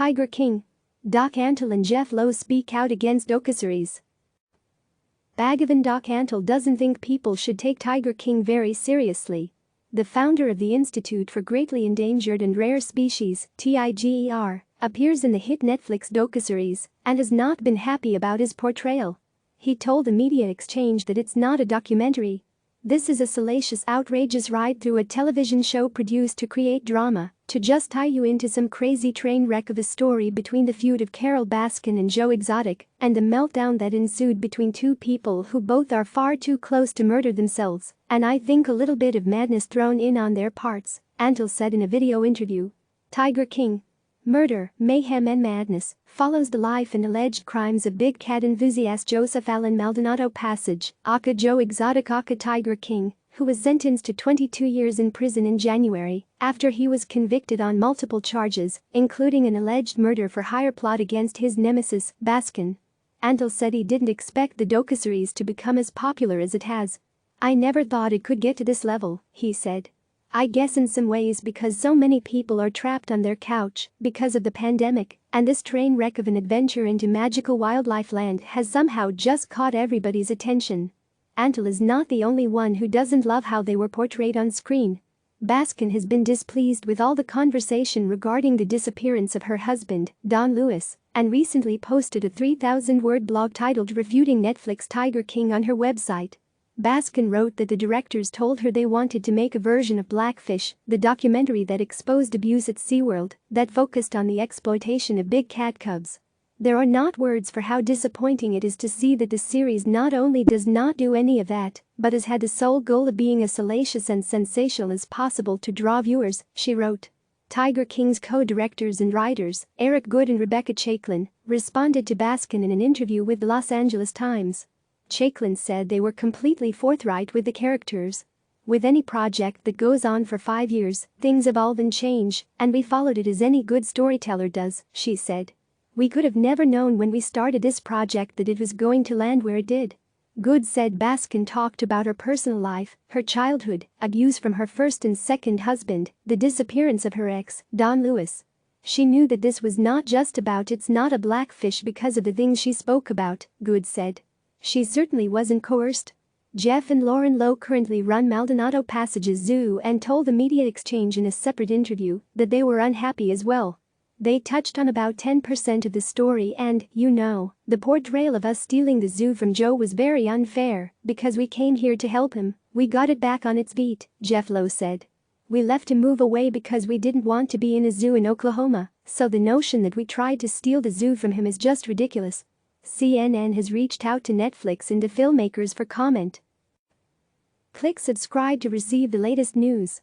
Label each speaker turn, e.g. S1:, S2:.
S1: T.I.G.E.R King. Antle and Jeff Lowe speak out against docuseries. Bhagavan Antle doesn't think people should take T.I.G.E.R King very seriously. The founder of the Institute for Greatly Endangered and Rare Species, T.I.G.E.R, appears in the hit Netflix docuseries and has not been happy about his portrayal. He told the media exchange that it's not a documentary. This is a salacious, outrageous ride through a television show produced to create drama, to just tie you into some crazy train wreck of a story between the feud of Carole Baskin and Joe Exotic and the meltdown that ensued between two people who both are far too close to murder themselves, and I think a little bit of madness thrown in on their parts, Antle said in a video interview. T.I.G.E.R King. Murder, Mayhem and Madness follows the life and alleged crimes of big cat enthusiast Joseph Allen Maldonado-Passage, aka Joe Exotic aka T.I.G.E.R King, who was sentenced to 22 years in prison in January after he was convicted on multiple charges, including an alleged murder-for-hire plot against his nemesis, Baskin. Antle said he didn't expect the docuseries to become as popular as it has. "I never thought it could get to this level," he said. "I guess in some ways because so many people are trapped on their couch because of the pandemic, and this train wreck of an adventure into magical wildlife land has somehow just caught everybody's attention." Antle is not the only one who doesn't love how they were portrayed on screen. Baskin has been displeased with all the conversation regarding the disappearance of her husband, Don Lewis, and recently posted a 3,000-word blog titled "Refuting Netflix T.I.G.E.R King" on her website. Baskin wrote that the directors told her they wanted to make a version of Blackfish, the documentary that exposed abuse at SeaWorld, that focused on the exploitation of big cat cubs. "There are not words for how disappointing it is to see that the series not only does not do any of that, but has had the sole goal of being as salacious and sensational as possible to draw viewers," she wrote. T.I.G.E.R King's co-directors and writers, Eric Goode and Rebecca Chaiklin, responded to Baskin in an interview with the Los Angeles Times. Chaiklin said they were completely forthright with the characters. "With any project that goes on for 5 years, things evolve and change, and we followed it as any good storyteller does," she said. "We could have never known when we started this project that it was going to land where it did." Goode said Baskin talked about her personal life, her childhood, abuse from her first and second husband, the disappearance of her ex, Don Lewis. "She knew that this was not just about it's not a Blackfish because of the things she spoke about," Goode said. "She certainly wasn't coerced." Jeff and Lauren Lowe currently run Maldonado-Passage's zoo and told the media exchange in a separate interview that they were unhappy as well. They touched on about 10% of the story and, the portrayal of us stealing the zoo from Joe was very unfair because we came here to help him, we got it back on its feet, Jeff Lowe said. "We left to move away because we didn't want to be in a zoo in Oklahoma, so the notion that we tried to steal the zoo from him is just ridiculous." CNN has reached out to Netflix and the filmmakers for comment. Click subscribe to receive the latest news.